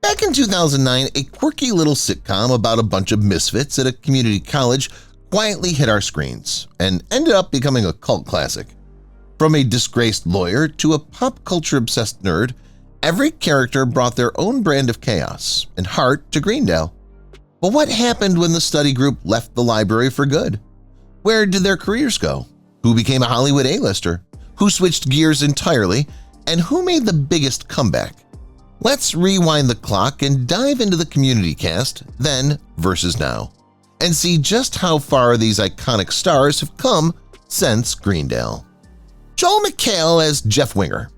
Back in 2009, a quirky little sitcom about a bunch of misfits at a community college quietly hit our screens and ended up becoming a cult classic. From a disgraced lawyer to a pop culture-obsessed nerd, every character brought their own brand of chaos and heart to Greendale. But what happened when the study group left the library for good? Where did their careers go? Who became a Hollywood A-lister? Who switched gears entirely? And who made the biggest comeback? Let's rewind the clock and dive into the Community cast, then versus now, and see just how far these iconic stars have come since Greendale. Joel McHale as Jeff Winger.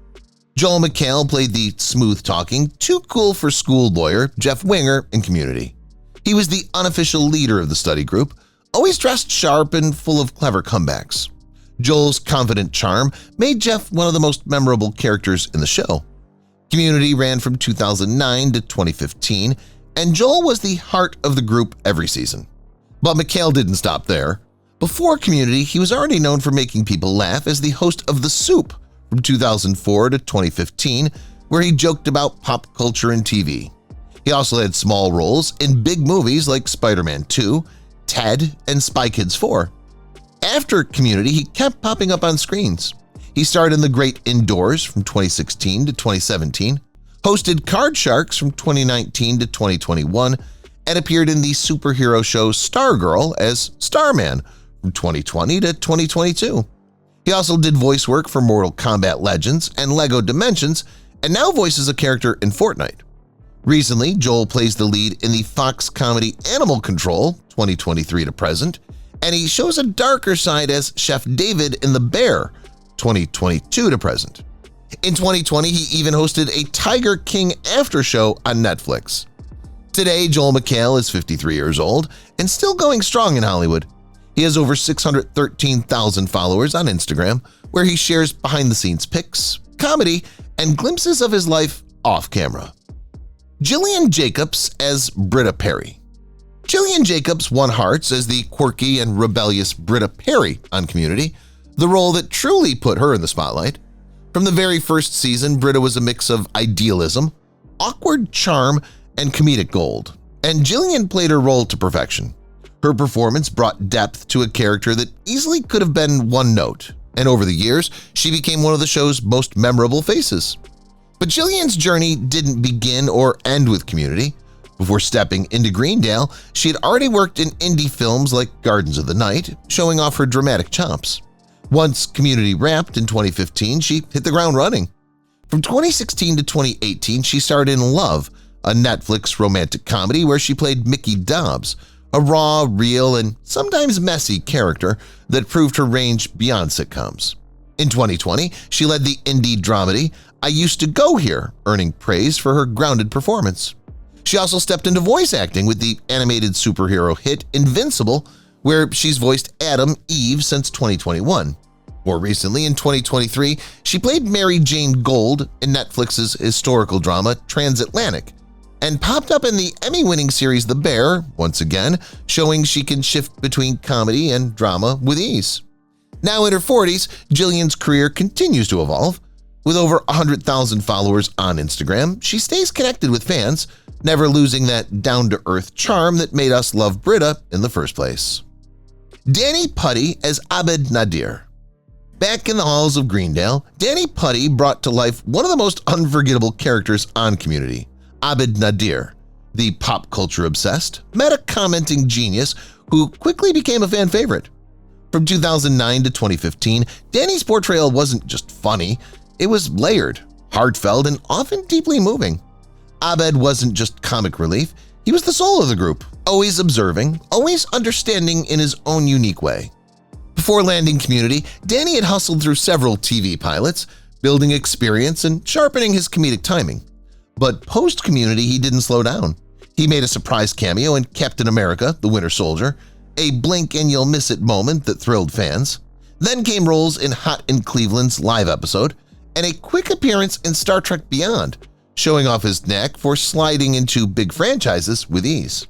Joel McHale played the smooth-talking, too-cool-for-school lawyer Jeff Winger in Community. He was the unofficial leader of the study group, always dressed sharp and full of clever comebacks. Joel's confident charm made Jeff one of the most memorable characters in the show. Community ran from 2009 to 2015, and Joel was the heart of the group every season. But McHale didn't stop there. Before Community, he was already known for making people laugh as the host of The Soup from 2004 to 2015, where he joked about pop culture and TV. He also had small roles in big movies like Spider-Man 2, Ted, and Spy Kids 4. After Community, he kept popping up on screens. He starred in The Great Indoors from 2016 to 2017, hosted Card Sharks from 2019 to 2021, and appeared in the superhero show Stargirl as Starman from 2020 to 2022. He also did voice work for Mortal Kombat Legends and LEGO Dimensions, and now voices a character in Fortnite. Recently, Joel plays the lead in the Fox comedy Animal Control 2023 to present, and he shows a darker side as Chef David in The Bear 2022 to present. In 2020, he even hosted a Tiger King after show on Netflix. Today, Joel McHale is 53 years old and still going strong in Hollywood. He has over 613,000 followers on Instagram, where he shares behind-the-scenes pics, comedy, and glimpses of his life off-camera. Jillian Jacobs as Britta Perry. Jillian Jacobs won hearts as the quirky and rebellious Britta Perry on Community, the role that truly put her in the spotlight. From the very first season, Britta was a mix of idealism, awkward charm, and comedic gold, and Jillian played her role to perfection. Her performance brought depth to a character that easily could have been one note, and over the years, she became one of the show's most memorable faces. But Jillian's journey didn't begin or end with Community. Before stepping into Greendale, she had already worked in indie films like Gardens of the Night, showing off her dramatic chops. Once Community wrapped in 2015, she hit the ground running. From 2016 to 2018, she starred in Love, a Netflix romantic comedy where she played Mickey Dobbs, a raw, real, and sometimes messy character that proved her range beyond sitcoms. In 2020, she led the indie dramedy I Used to Go Here, earning praise for her grounded performance. She also stepped into voice acting with the animated superhero hit Invincible, where she's voiced Adam Eve since 2021. More recently, in 2023, she played Mary Jane Gold in Netflix's historical drama Transatlantic, and popped up in the Emmy-winning series The Bear, once again showing she can shift between comedy and drama with ease. Now in her 40s, Jillian's career continues to evolve. With over 100,000 followers on Instagram, she stays connected with fans, never losing that down-to-earth charm that made us love Britta in the first place. Danny Putty as Abed Nadir. Back in the halls of Greendale, Danny Putty brought to life one of the most unforgettable characters on Community, Abed Nadir, the pop culture-obsessed, meta-commenting genius who quickly became a fan favorite. From 2009 to 2015, Danny's portrayal wasn't just funny, it was layered, heartfelt, and often deeply moving. Abed wasn't just comic relief, he was the soul of the group, always observing, always understanding in his own unique way. Before landing Community, Danny had hustled through several TV pilots, building experience and sharpening his comedic timing. But post-Community, he didn't slow down. He made a surprise cameo in Captain America: The Winter Soldier, a blink-and-you'll-miss-it moment that thrilled fans. Then came roles in Hot in Cleveland's live episode, and a quick appearance in Star Trek Beyond, showing off his knack for sliding into big franchises with ease.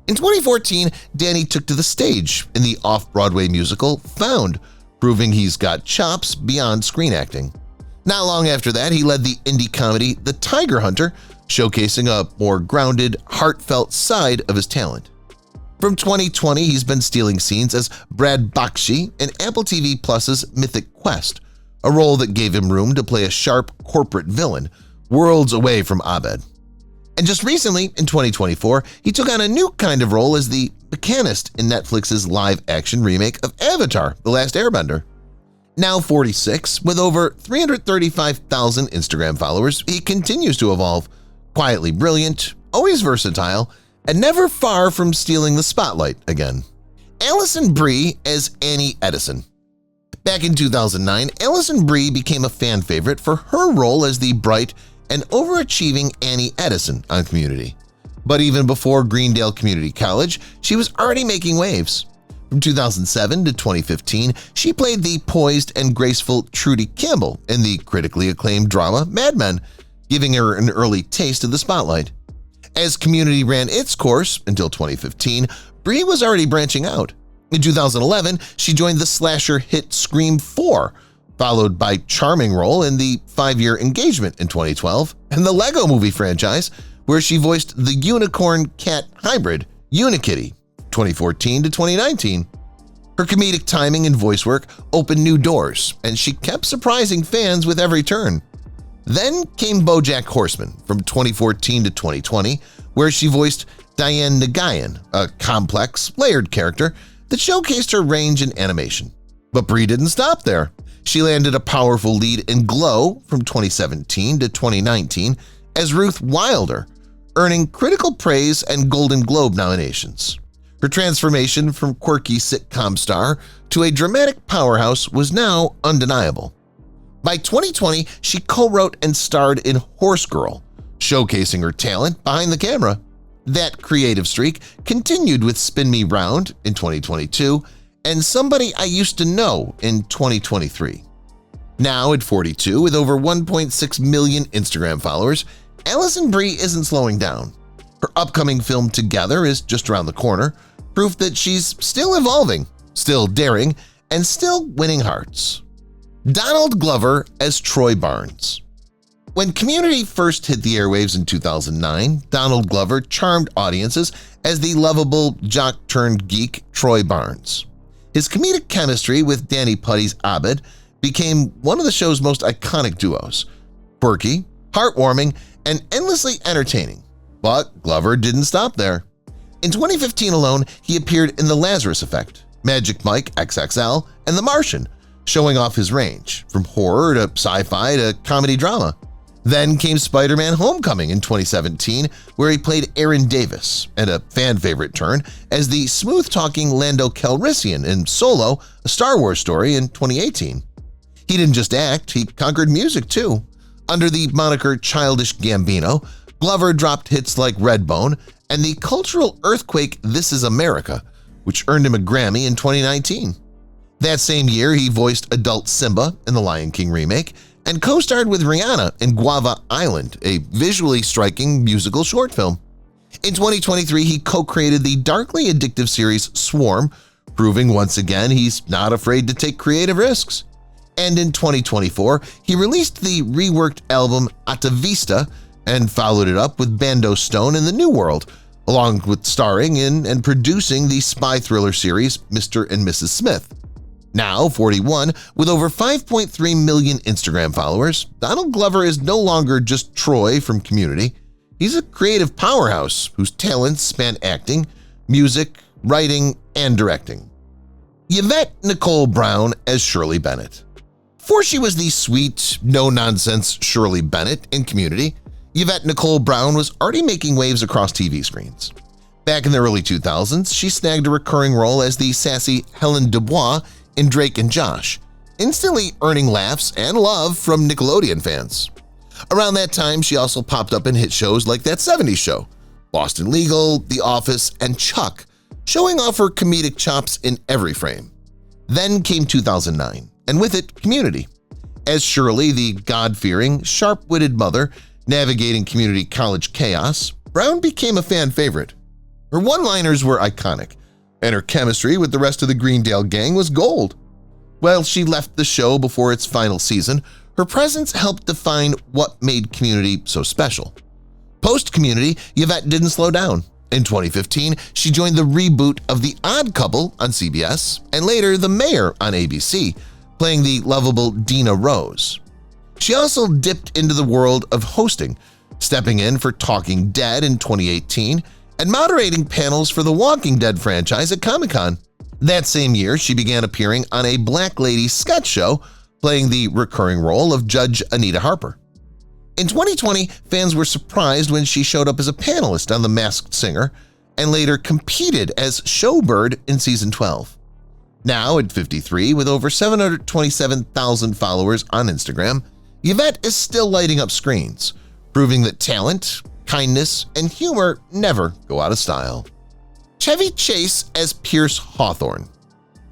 In 2014, Danny took to the stage in the off-Broadway musical Found, proving he's got chops beyond screen acting. Not long after that, he led the indie comedy The Tiger Hunter, showcasing a more grounded, heartfelt side of his talent. From 2020, he's been stealing scenes as Brad Bakshi in Apple TV Plus's Mythic Quest, a role that gave him room to play a sharp corporate villain, worlds away from Abed. And just recently, in 2024, he took on a new kind of role as the mechanist in Netflix's live-action remake of Avatar: The Last Airbender. Now 46, with over 335,000 Instagram followers, he continues to evolve, quietly brilliant, always versatile, and never far from stealing the spotlight again. Alison Brie as Annie Edison. Back in 2009, Alison Brie became a fan favorite for her role as the bright and overachieving Annie Edison on Community. But even before Greendale Community College, she was already making waves. From 2007 to 2015, she played the poised and graceful Trudy Campbell in the critically acclaimed drama Mad Men, giving her an early taste of the spotlight. As Community ran its course until 2015, Brie was already branching out. In 2011, she joined the slasher hit Scream 4, followed by charming role in the 5-year Engagement in 2012 and the Lego Movie franchise, where she voiced the unicorn cat hybrid Unikitty 2014 to 2019. Her comedic timing and voice work opened new doors, and she kept surprising fans with every turn. Then came BoJack Horseman from 2014 to 2020, where she voiced Diane Nagayan, a complex, layered character that showcased her range in animation. But Brie didn't stop there. She landed a powerful lead in Glow from 2017 to 2019 as Ruth Wilder, earning critical praise and Golden Globe nominations. Her transformation from quirky sitcom star to a dramatic powerhouse was now undeniable. By 2020, she co-wrote and starred in Horse Girl, showcasing her talent behind the camera. That creative streak continued with Spin Me Round in 2022 and Somebody I Used to Know in 2023. Now at 42, with over 1.6 million Instagram followers, Alison Brie isn't slowing down. Her upcoming film Together is just around the corner, proof that she's still evolving, still daring, and still winning hearts. Donald Glover as Troy Barnes. When Community first hit the airwaves in 2009, Donald Glover charmed audiences as the lovable jock-turned-geek Troy Barnes. His comedic chemistry with Danny Puddy's Abed became one of the show's most iconic duos, quirky, heartwarming, and endlessly entertaining. But Glover didn't stop there. In 2015 alone, he appeared in The Lazarus Effect, Magic Mike XXL, and The Martian, showing off his range, from horror to sci-fi to comedy drama. Then came Spider-Man Homecoming in 2017, where he played Aaron Davis, and a fan-favorite turn as the smooth-talking Lando Calrissian in Solo, a Star Wars story in 2018. He didn't just act, he conquered music too. Under the moniker Childish Gambino, Glover dropped hits like Redbone and the cultural earthquake This Is America, which earned him a Grammy in 2019. That same year, he voiced adult Simba in the Lion King remake and co-starred with Rihanna in Guava Island, a visually striking musical short film. In 2023, he co-created the darkly addictive series Swarm, proving once again he's not afraid to take creative risks. And in 2024, he released the reworked album Atavista and followed it up with Bando Stone in the New World, along with starring in and producing the spy thriller series Mr. and Mrs. Smith. Now 41, with over 5.3 million Instagram followers, Donald Glover is no longer just Troy from Community. He's a creative powerhouse whose talents span acting, music, writing, and directing. Yvette Nicole Brown as Shirley Bennett. Before she was the sweet, no-nonsense Shirley Bennett in Community, Yvette Nicole Brown was already making waves across TV screens. Back in the early 2000s, she snagged a recurring role as the sassy Helen Dubois in Drake and Josh, instantly earning laughs and love from Nickelodeon fans. Around that time, she also popped up in hit shows like That 70s Show, Boston Legal, The Office, and Chuck, showing off her comedic chops in every frame. Then came 2009, and with it, Community. As Shirley, the God-fearing, sharp-witted mother navigating community college chaos, Brown became a fan favorite. Her one-liners were iconic, and her chemistry with the rest of the Greendale gang was gold. While she left the show before its final season, her presence helped define what made Community so special. Post-Community, Yvette didn't slow down. In 2015, she joined the reboot of The Odd Couple on CBS and later The Mayor on ABC, playing the lovable Dina Rose. She also dipped into the world of hosting, stepping in for Talking Dead in 2018 and moderating panels for the Walking Dead franchise at Comic-Con. That same year, she began appearing on a Black Lady sketch show, playing the recurring role of Judge Anita Harper. In 2020, fans were surprised when she showed up as a panelist on The Masked Singer and later competed as Showbird in Season 12. Now at 53, with over 727,000 followers on Instagram, Yvette is still lighting up screens, proving that talent, kindness, and humor never go out of style. Chevy Chase as Pierce Hawthorne.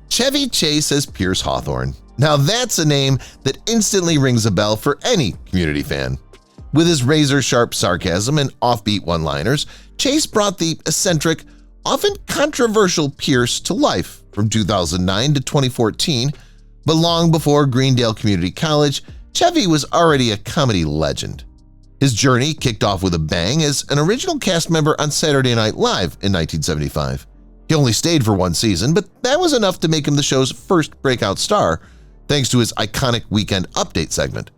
Chevy Chase as Pierce Hawthorne. Now that's a name that instantly rings a bell for any Community fan. With his razor-sharp sarcasm and offbeat one-liners, Chase brought the eccentric, often controversial Pierce to life from 2009 to 2014, but long before Greendale Community College, Chevy was already a comedy legend. His journey kicked off with a bang as an original cast member on Saturday Night Live in 1975. He only stayed for one season, but that was enough to make him the show's first breakout star, thanks to his iconic Weekend Update segment.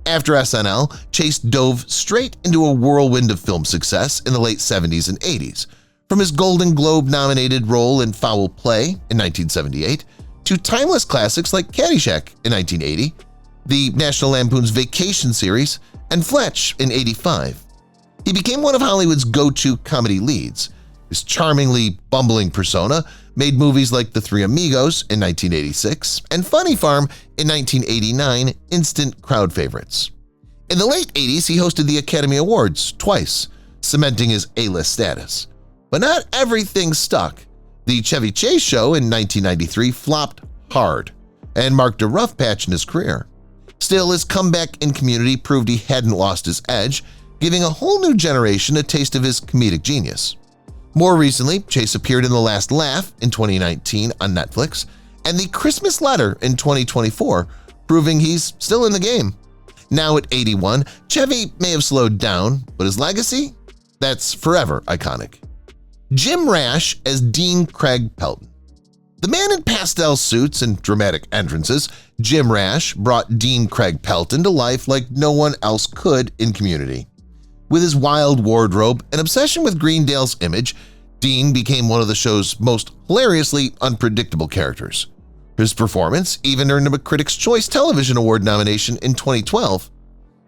After SNL, Chase dove straight into a whirlwind of film success in the late 70s and 80s, from his Golden Globe-nominated role in Foul Play in 1978 to timeless classics like Caddyshack in 1980, the National Lampoon's Vacation series, and Fletch in '85. He became one of Hollywood's go-to comedy leads. His charmingly bumbling persona made movies like The Three Amigos in 1986 and Funny Farm in 1989 instant crowd favorites. In the late 80s, he hosted the Academy Awards twice, cementing his A-list status. But not everything stuck. The Chevy Chase Show in 1993 flopped hard and marked a rough patch in his career. Still, his comeback in Community proved he hadn't lost his edge, giving a whole new generation a taste of his comedic genius. More recently, Chase appeared in The Last Laugh in 2019 on Netflix and The Christmas Letter in 2024, proving he's still in the game. Now at 81, Chevy may have slowed down, but his legacy? That's forever iconic. Jim Rash as Dean Craig Pelton. The man in pastel suits and dramatic entrances, Jim Rash brought Dean Craig Pelton to life like no one else could in Community. With his wild wardrobe and obsession with Greendale's image, Dean became one of the show's most hilariously unpredictable characters. His performance even earned him a Critics' Choice Television Award nomination in 2012.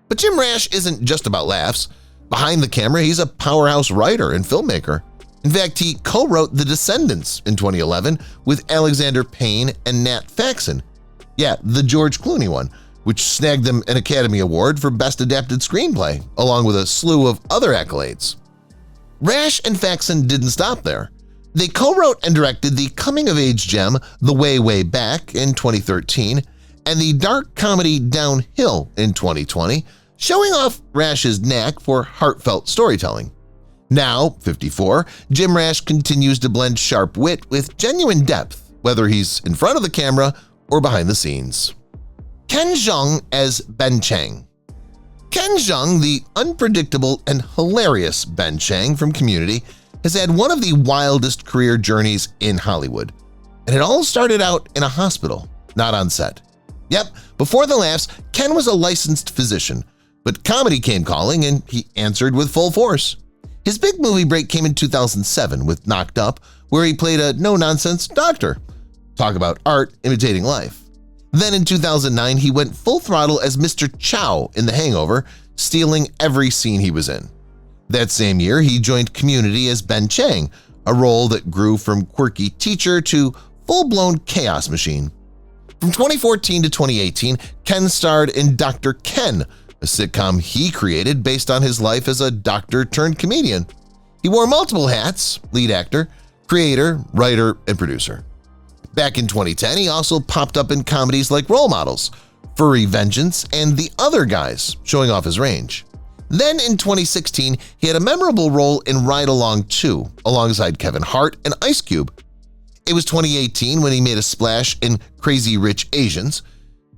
But Jim Rash isn't just about laughs. Behind the camera, he's a powerhouse writer and filmmaker. In fact, he co-wrote The Descendants in 2011 with Alexander Payne and Nat Faxon. Yeah, the George Clooney one, which snagged them an Academy Award for Best Adapted Screenplay, along with a slew of other accolades. Rash and Faxon didn't stop there. They co-wrote and directed the coming-of-age gem The Way, Way Back in 2013 and the dark comedy Downhill in 2020, showing off Rash's knack for heartfelt storytelling. Now, 54, Jim Rash continues to blend sharp wit with genuine depth, whether he's in front of the camera or behind the scenes. Ken Jeong as Ben Chang. Ken Jeong, the unpredictable and hilarious Ben Chang from Community, has had one of the wildest career journeys in Hollywood. And it all started out in a hospital, not on set. Yep, before the laughs, Ken was a licensed physician, but comedy came calling and he answered with full force. His big movie break came in 2007 with Knocked Up, where he played a no-nonsense doctor. Talk about art imitating life. Then in 2009, he went full throttle as Mr. Chow in The Hangover, stealing every scene he was in. That same year, he joined Community as Ben Chang, a role that grew from quirky teacher to full-blown chaos machine. From 2014 to 2018, Ken starred in Dr. Ken, a sitcom he created based on his life as a doctor-turned-comedian. He wore multiple hats: lead actor, creator, writer, and producer. Back in 2010, he also popped up in comedies like Role Models, Furry Vengeance, and The Other Guys, showing off his range. Then in 2016, he had a memorable role in Ride Along 2, alongside Kevin Hart and Ice Cube. It was 2018 when he made a splash in Crazy Rich Asians.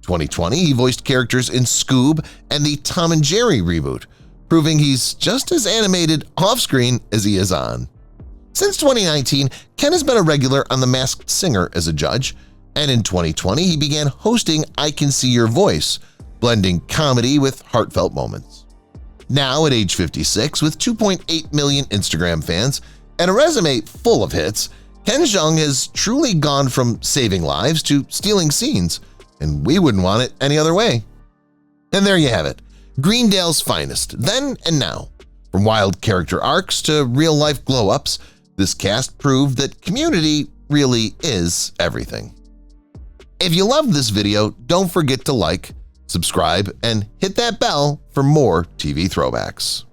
2020, he voiced characters in Scoob and the Tom and Jerry reboot, proving he's just as animated off-screen as he is on. Since 2019, Ken has been a regular on The Masked Singer as a judge, and in 2020 he began hosting I Can See Your Voice, blending comedy with heartfelt moments. Now at age 56, with 2.8 million Instagram fans and a resume full of hits, Ken Jeong has truly gone from saving lives to stealing scenes, and we wouldn't want it any other way. And there you have it, Greendale's finest, then and now. From wild character arcs to real-life glow-ups, this cast proved that Community really is everything. If you loved this video, don't forget to like, subscribe, and hit that bell for more TV throwbacks.